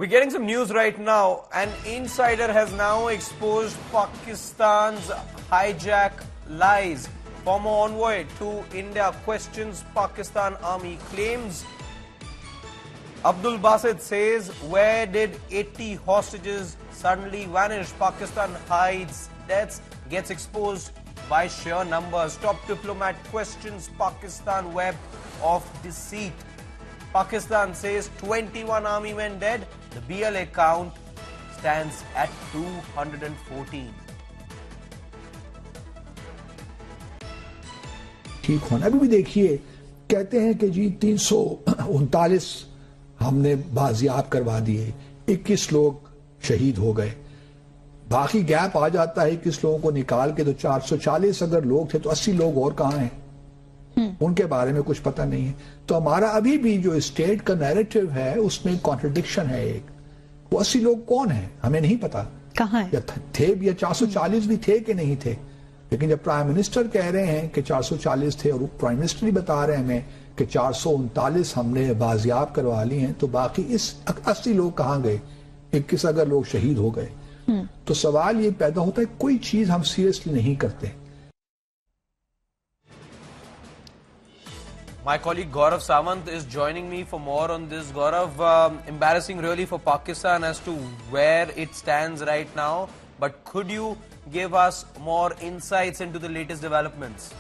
We're getting some news right now. An insider has now exposed Pakistan's hijack lies. Former envoy to India questions Pakistan army claims. Abdul Basit says, where did 80 hostages suddenly vanish? Pakistan hides deaths, gets exposed by sheer numbers. Top diplomat questions Pakistan web of deceit. Pakistan says 21 army men dead. The BLA count stands at 214. ठीक होना अभी भी देखिए कहते हैं कि जी 339 हमने बाजियाब करवा दिए, 21 लोग शहीद हो गए, बाकी गैप आ जाता है 21 लोगों को निकाल के, तो 440 अगर लोग थे तो 80 लोग और कहां हैं, उनके बारे में कुछ पता नहीं है। तो हमारा अभी भी जो स्टेट का नैरेटिव है उसमें कॉन्ट्रडिक्शन है। एक वो 80 लोग कौन है हमें नहीं पता, कहां है, या थे या 440 भी थे कि नहीं थे। लेकिन जब प्राइम मिनिस्टर कह रहे हैं कि 440 थे और प्राइम मिनिस्टर ही बता रहे हैं हमें कि 439 हमने बाजियाब करवा ली हैं, तो बाकी इस 80 लोग कहां गए, 21 अगर लोग शहीद हो गए, तो सवाल ये पैदा होता है कोई चीज हम सीरियसली नहीं करते। My colleague Gaurav Sawant is joining me for more on this. Gaurav, embarrassing really for Pakistan as to where it stands right now, but could you give us more insights into the latest developments?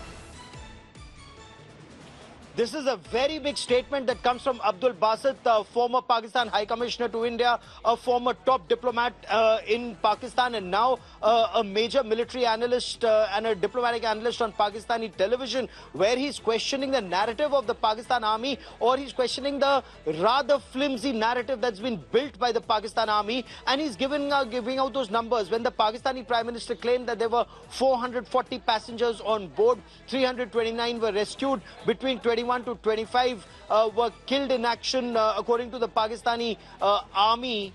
This is a very big statement that comes from Abdul Basit, former Pakistan High Commissioner to India, a former top diplomat in Pakistan, and now a major military analyst and a diplomatic analyst on Pakistani television, where he's questioning the narrative of the Pakistan army, or he's questioning the rather flimsy narrative that's been built by the Pakistan army, and he's giving out those numbers. When the Pakistani Prime Minister claimed that there were 440 passengers on board, 329 were rescued, between 21 to 25 were killed in action, according to the Pakistani army.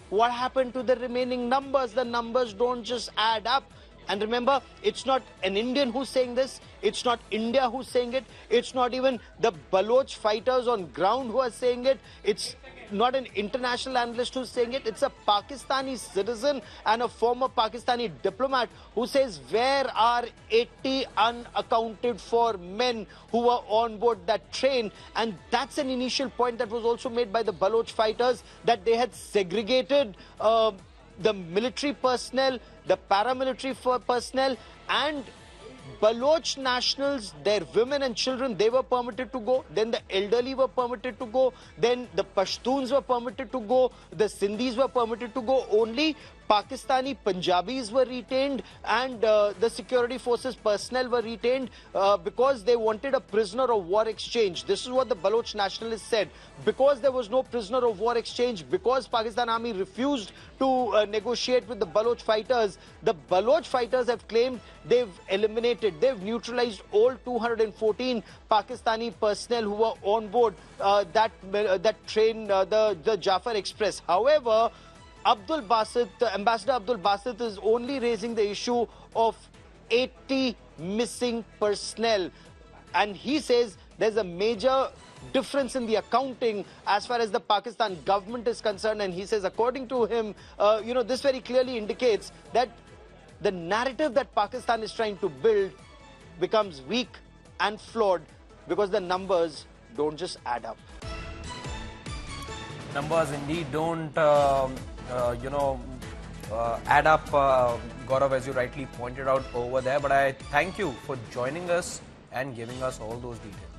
What happened to the remaining numbers? The numbers don't just add up. And remember, it's not an Indian who's saying this. It's not India who's saying it. It's not even the Baloch fighters on ground who are saying it. It's not an international analyst who's saying it. It's a Pakistani citizen and a former Pakistani diplomat who says, where are 80 unaccounted for men who were on board that train? And that's an initial point that was also made by the Baloch fighters, that they had segregated the military personnel, the paramilitary personnel, and Baloch nationals, their women and children, they were permitted to go. Then the elderly were permitted to go. Then the Pashtuns were permitted to go. The Sindhis were permitted to go. Only Pakistani Punjabis were retained, and the security forces personnel were retained because they wanted a prisoner of war exchange. This is what the Baloch nationalists said. Because there was no prisoner of war exchange, because Pakistan army refused to negotiate with the Baloch fighters, the Baloch fighters have claimed they've eliminated, they've neutralized all 214 Pakistani personnel who were on board that train, the Jafar Express. However, Abdul Basit, Ambassador Abdul Basit, is only raising the issue of 80 missing personnel, and he says there's a major difference in the accounting as far as the Pakistan government is concerned. And he says, according to him, this very clearly indicates that the narrative that Pakistan is trying to build becomes weak and flawed because the numbers don't just add up. Numbers indeed don't add up, Gaurav, as you rightly pointed out over there. But I thank you for joining us and giving us all those details.